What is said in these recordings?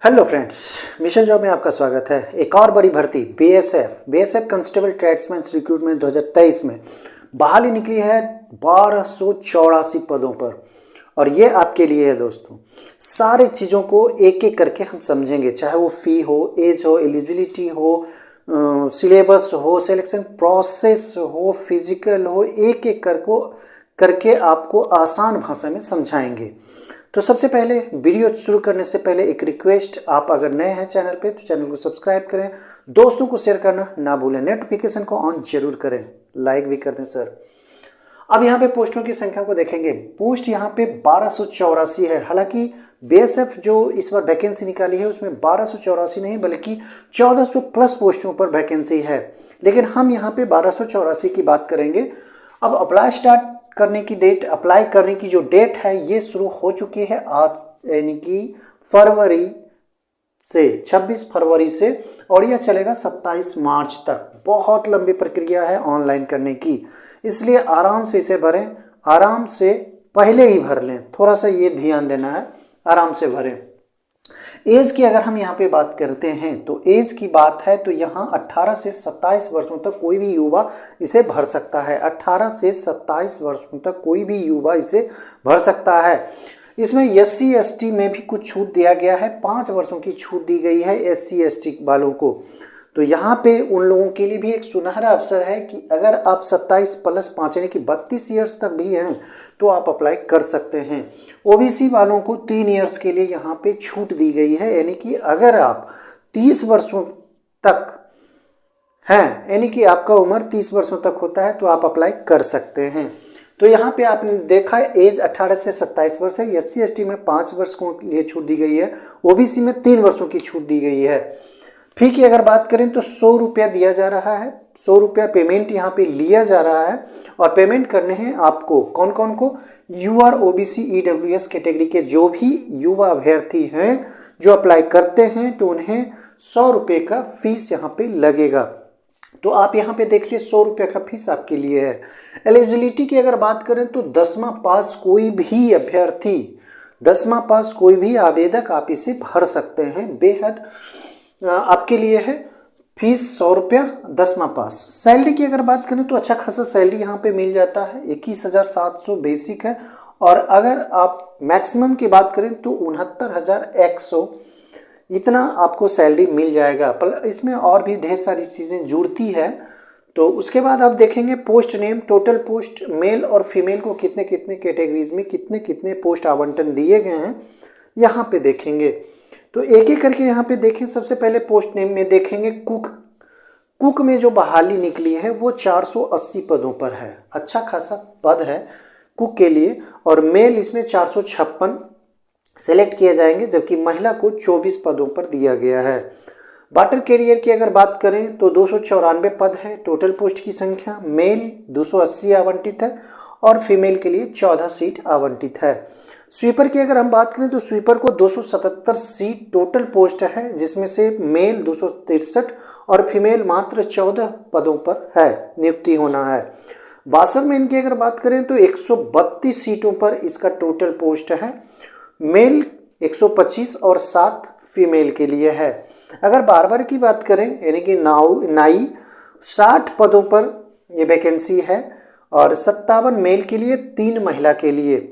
Hello friends, mission job में आपका स्वागत है। एक और बड़ी भर्ती बीएसएफ कांस्टेबल ट्रेड्समैन रिक्रूटमेंट 2023 में बहाली निकली है 1284 पदों पर। और ये आपके लिए है दोस्तों। सारी चीज़ों को एक एक करके हम समझेंगे, चाहे वो फ़ी हो, एज हो, एलिजिबिलिटी हो, सिलेबस हो, सिलेक्शन प्रोसेस हो, फिजिकल हो, एक एक करके आपको आसान भाषा में समझाएंगे। तो सबसे पहले वीडियो शुरू करने से पहले एक रिक्वेस्ट, आप अगर नए हैं चैनल पे तो चैनल को सब्सक्राइब करें, दोस्तों को शेयर करना ना भूलें, नोटिफिकेशन को ऑन जरूर करें, लाइक भी कर दें सर। अब यहाँ पे पोस्टों की संख्या को देखेंगे। पोस्ट यहाँ पे 1284 है। हालांकि बीएसएफ जो इस बार वैकेंसी निकाली है उसमें 1284 नहीं बल्कि 1400 प्लस पोस्टों पर वैकेंसी है, लेकिन हम यहाँ पे 1284 की बात करेंगे। अब अप्लाई करने की जो डेट है ये शुरू हो चुकी है आज, यानी कि फरवरी से 26 फरवरी से, और यह चलेगा 27 मार्च तक। बहुत लंबी प्रक्रिया है ऑनलाइन करने की, इसलिए आराम से इसे भरें, आराम से पहले ही भर लें, थोड़ा सा ये ध्यान देना है, आराम से भरें। एज की अगर हम यहाँ पे बात करते हैं तो एज की बात है तो यहाँ 18 से 27 वर्षों तक कोई भी युवा इसे भर सकता है। 18 से 27 वर्षों तक कोई भी युवा इसे भर सकता है। इसमें SC ST में भी कुछ छूट दिया गया है, 5 वर्षों की छूट दी गई है SC ST वालों को। तो यहाँ पे उन लोगों के लिए भी एक सुनहरा अवसर है कि अगर आप 27 प्लस 5 यानी कि 32 ईयर्स तक भी हैं तो आप अप्लाई कर सकते हैं। OBC वालों को 3 ईयर्स के लिए यहाँ पे छूट दी गई है, यानी कि अगर आप 30 वर्षों तक हैं, यानी कि आपका उम्र 30 वर्षों तक होता है तो आप अप्लाई कर सकते हैं। तो यहाँ पे आपने देखा एज 18 से 27 वर्ष है। SC ST में 5 वर्ष को लिए छूट दी गई है, OBC में 3 वर्षों की छूट दी गई है। फी की अगर बात करें तो 100 रुपया दिया जा रहा है, 100 रुपया पेमेंट यहाँ पे लिया जा रहा है। और पेमेंट करने हैं आपको कौन कौन को, UR OBC EWS कैटेगरी के जो भी युवा अभ्यर्थी हैं जो अप्लाई करते हैं तो उन्हें 100 रुपये का फीस यहाँ पे लगेगा। तो आप यहाँ पे देखिए 100 रुपये का फीस आपके लिए है। एलिजिबिलिटी की अगर बात करें तो 10वां पास कोई भी अभ्यर्थी, 10वां पास कोई भी आवेदक आप इसे भर सकते हैं, बेहद आपके लिए है। फीस 100 रुपया, 10वां पास। सैलरी की अगर बात करें तो अच्छा खासा सैलरी यहाँ पे मिल जाता है, 21,700 बेसिक है। और अगर आप मैक्सिमम की बात करें तो 69,100 इतना आपको सैलरी मिल जाएगा। पर इसमें और भी ढेर सारी चीज़ें जुड़ती है। तो उसके बाद आप देखेंगे post name, total post male और फीमेल को कितने कितने कैटेगरीज में कितने कितने पोस्ट आवंटन दिए गए हैं यहाँ पे देखेंगे। तो एक एक करके यहाँ पे देखें। सबसे पहले पोस्ट नेम में देखेंगे कुक में जो बहाली निकली है वो 480 पदों पर है, अच्छा खासा पद है कुक के लिए। और मेल इसमें 456 सेलेक्ट किए जाएंगे, जबकि महिला को 24 पदों पर दिया गया है। वाटर कैरियर की अगर बात करें तो 294 पद है टोटल पोस्ट की संख्या। मेल 280 आवंटित है और फीमेल के लिए 14 सीट आवंटित है। स्वीपर की अगर हम बात करें तो स्वीपर को 277 सीट टोटल पोस्ट है, जिसमें से मेल 263 और फीमेल मात्र 14 पदों पर है, नियुक्ति होना है। वाशरमैन की अगर बात करें तो 132 सीटों पर इसका टोटल पोस्ट है, मेल 125 और 7 फीमेल के लिए है। अगर बार्बर की बात करें यानी कि नाई 60 पदों पर ये वैकेंसी है और 57 मेल के लिए, 3 महिला के लिए।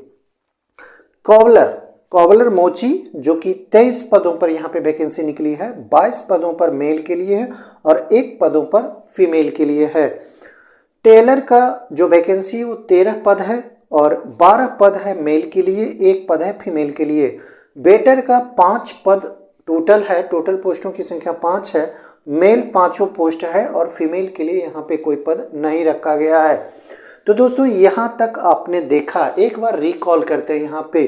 कॉबलर मोची जो कि 23 पदों पर यहाँ पे वैकेंसी निकली है, 22 पदों पर मेल के लिए है और 1 पदों पर फीमेल के लिए है। टेलर का जो वैकेंसी है वो 13 पद है और 12 पद है मेल के लिए, 1 पद है फीमेल के लिए। वेटर का 5 पद टोटल है, टोटल पोस्टों की संख्या 5 है, मेल 5 पोस्ट है और फीमेल के लिए यहाँ पे कोई पद नहीं रखा गया है। तो दोस्तों यहाँ तक आपने देखा, एक बार रिकॉल करते हैं। यहाँ पे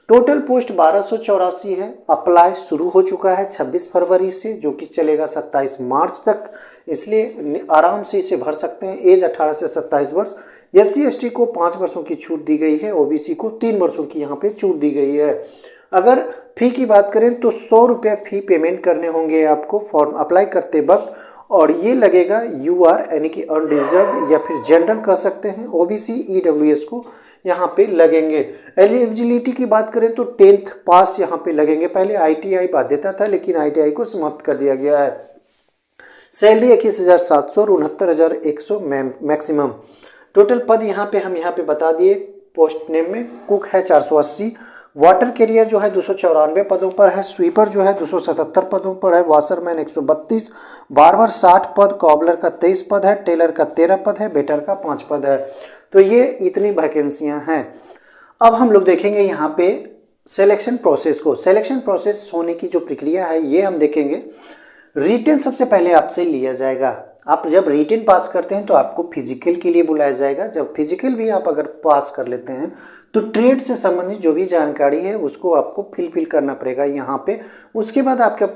टोटल पोस्ट 1284 है, अप्लाई शुरू हो चुका है 26 फरवरी से, जो कि चलेगा 27 मार्च तक, इसलिए आराम से इसे भर सकते हैं। एज 18 से 27 वर्ष। SC ST को 5 वर्षों की छूट दी गई है, OBC को 3 वर्षों की यहाँ पे छूट दी गई है। अगर फी की बात करें तो 100 रुपया फी पेमेंट करने होंगे आपको फॉर्म अप्लाई करते वक्त, और ये लगेगा UR यानी कि अनरिजर्व या फिर जनरल कह सकते हैं, OBC EWS को यहाँ पे लगेंगे। एलिजिबिलिटी की बात करें तो 10th पास यहाँ पे लगेंगे। पहले ITI बाध्यता था, लेकिन ITI को समाप्त कर दिया गया है। सैलरी 21,700 और 69,100 मैक्सिमम। टोटल पद यहाँ पे बता दिए। पोस्ट नेम में कुक है 480, वाटर कैरियर जो है 294 पदों पर है, स्वीपर जो है 277 पदों पर है, वाशरमैन 132, बार्बर 60 पद, कॉबलर का 23 पद है, टेलर का 13 पद है, बेटर का 5 पद है। तो ये इतनी वैकेंसियां हैं। अब हम लोग देखेंगे यहाँ पे सिलेक्शन प्रोसेस को। सिलेक्शन प्रोसेस होने की जो प्रक्रिया है ये हम देखेंगे। रिटेन सबसे पहले आपसे लिया जाएगा। आप जब रिटेन पास करते हैं तो आपको फिजिकल के लिए बुलाया जाएगा। जब फिजिकल भी आप अगर पास कर लेते हैं तो ट्रेड से संबंधित जो भी जानकारी है उसको आपको फिल करना पड़ेगा यहाँ पे। उसके बाद आपका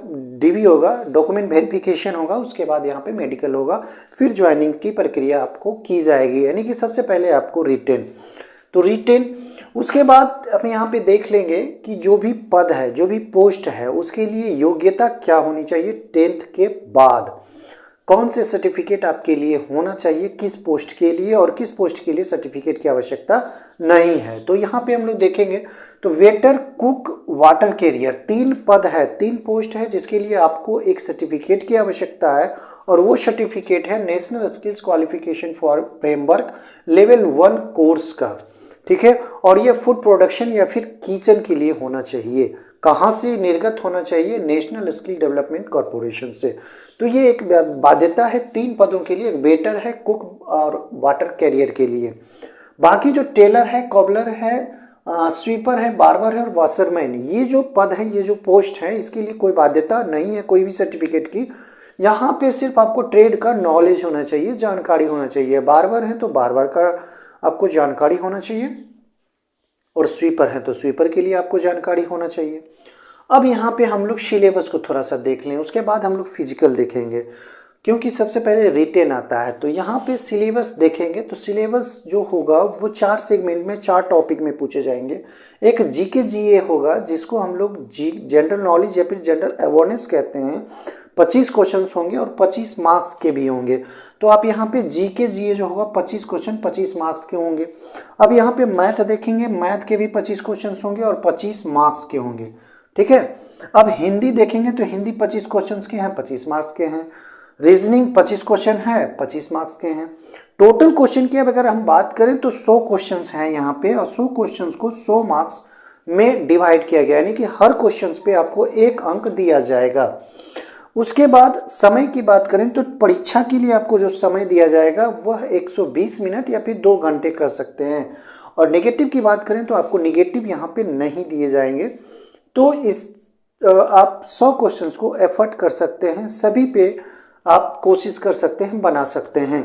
DV होगा, डॉक्यूमेंट वेरिफिकेशन होगा, उसके बाद यहाँ पे मेडिकल होगा, फिर ज्वाइनिंग की प्रक्रिया आपको की जाएगी। यानी कि सबसे पहले आपको रिटेन, तो रिटेन, उसके बाद हम यहाँ पे देख लेंगे कि जो भी पद है, जो भी पोस्ट है, उसके लिए योग्यता क्या होनी चाहिए। 10th के बाद कौन से सर्टिफिकेट आपके लिए होना चाहिए, किस पोस्ट के लिए, और किस पोस्ट के लिए सर्टिफिकेट की आवश्यकता नहीं है। तो यहाँ पे हम लोग देखेंगे तो वेटर, कुक, वाटर कैरियर 3 पद है, 3 पोस्ट है जिसके लिए आपको एक सर्टिफिकेट की आवश्यकता है, और वो सर्टिफिकेट है national skills qualification for framework level 1 course का। ठीक है, और ये फूड प्रोडक्शन या फिर किचन के लिए होना चाहिए। कहाँ से निर्गत होना चाहिए? नेशनल स्किल डेवलपमेंट कॉरपोरेशन से। तो ये एक बाध्यता है 3 पदों के लिए, वेटर है, कुक और वाटर कैरियर के लिए। बाकी जो टेलर है, कॉबलर है, स्वीपर है, बार्बर है और वाशरमैन, ये जो पद है, ये जो पोस्ट है, इसके लिए कोई बाध्यता नहीं है कोई भी सर्टिफिकेट की। यहाँ पे सिर्फ आपको ट्रेड का नॉलेज होना चाहिए, जानकारी होना चाहिए। बार्बर है तो बार्बर का आपको जानकारी होना चाहिए, और स्वीपर है तो स्वीपर के लिए आपको जानकारी होना चाहिए। अब यहाँ पे हम लोग सिलेबस को थोड़ा सा देख लें, उसके बाद हम लोग फिजिकल देखेंगे, क्योंकि सबसे पहले रिटेन आता है। तो यहाँ पे सिलेबस देखेंगे तो सिलेबस जो होगा वो 4 सेगमेंट में 4 टॉपिक में पूछे जाएंगे। एक GK GA होगा जिसको हम लोग जनरल नॉलेज या फिर जनरल अवेयरनेस कहते हैं। 25 क्वेश्चन होंगे और 25 मार्क्स के भी होंगे। तो आप यहाँ पे GK GA जो होगा 25 क्वेश्चन 25 मार्क्स के होंगे। अब यहाँ पे मैथ देखेंगे, मैथ के भी 25 क्वेश्चन होंगे और 25 मार्क्स के होंगे। ठीक है, अब हिंदी देखेंगे तो हिंदी 25 क्वेश्चन के हैं, 25 मार्क्स के हैं। रीजनिंग 25 क्वेश्चन है, 25 मार्क्स के हैं। टोटल क्वेश्चन की अब अगर हम बात करें तो 100 क्वेश्चन हैं यहाँ पे, और 100 क्वेश्चन को 100 मार्क्स में डिवाइड किया गया, यानी कि हर क्वेश्चन पे आपको 1 अंक दिया जाएगा। उसके बाद समय की बात करें तो परीक्षा के लिए आपको जो समय दिया जाएगा वह 120 मिनट या फिर 2 घंटे कर सकते हैं। और नेगेटिव की बात करें तो आपको नेगेटिव यहाँ पे नहीं दिए जाएंगे। तो आप 100 क्वेश्चंस को एफर्ट कर सकते हैं, सभी पे आप कोशिश कर सकते हैं, बना सकते हैं।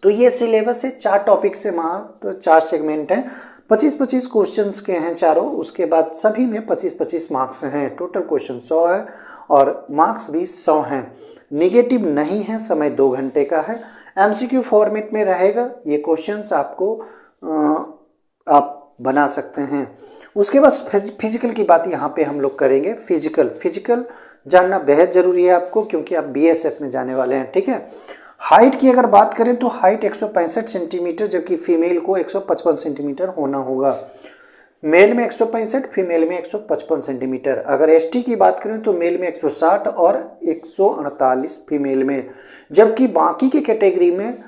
तो ये सिलेबस है, 4 टॉपिक से मात्र 4 सेगमेंट हैं, 25-25 क्वेश्चंस के हैं चारों। उसके बाद सभी में 25-25 मार्क्स हैं। टोटल क्वेश्चन 100 है और मार्क्स भी 100 हैं। नेगेटिव नहीं है, समय 2 घंटे का है। MCQ फॉर्मेट में रहेगा ये क्वेश्चंस, आपको आप बना सकते हैं। उसके बाद फिजिकल की बात यहाँ पे हम लोग करेंगे। फिजिकल जानना बेहद जरूरी है आपको, क्योंकि आप BSF में जाने वाले हैं। ठीक है, हाइट की अगर बात करें तो हाइट 165 सेंटीमीटर, जबकि फीमेल को 155 सेंटीमीटर होना होगा। मेल में 165, फीमेल में 155 सेंटीमीटर। अगर ST की बात करें तो मेल में 160 और 148 फीमेल में, जबकि बाकी के कैटेगरी में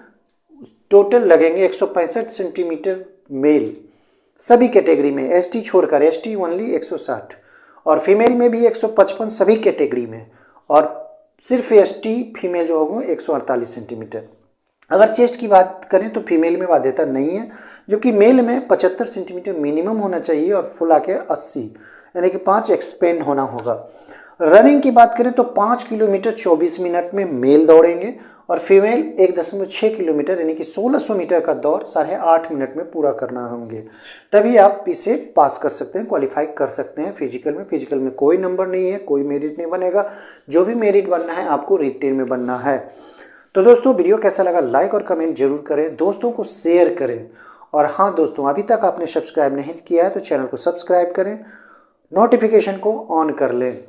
टोटल लगेंगे 165 सेंटीमीटर मेल सभी कैटेगरी में, ST छोड़कर, ST ओनली 160, और फीमेल में भी 155 सभी कैटेगरी में, और सिर्फ ST फीमेल जो होगा 148 सेंटीमीटर। अगर चेस्ट की बात करें तो फीमेल में बाध्यता नहीं है, जबकि मेल में 75 सेंटीमीटर मिनिमम होना चाहिए और फुला के 80, यानी कि 5 एक्सपेंड होना होगा। रनिंग की बात करें तो 5 किलोमीटर 24 मिनट में मेल दौड़ेंगे, और फीमेल 1.6 किलोमीटर यानी कि 1600 मीटर का दौड़ 8.5 मिनट में पूरा करना होंगे। तभी आप इसे पास कर सकते हैं, क्वालिफाई कर सकते हैं फिजिकल में। फिजिकल में कोई नंबर नहीं है, कोई मेरिट नहीं बनेगा। जो भी मेरिट बनना है आपको रिटेन में बनना है। तो दोस्तों, वीडियो कैसा लगा लाइक और कमेंट जरूर करें, दोस्तों को शेयर करें। और हाँ दोस्तों, अभी तक आपने सब्सक्राइब नहीं किया है तो चैनल को सब्सक्राइब करें, नोटिफिकेशन को ऑन कर लें।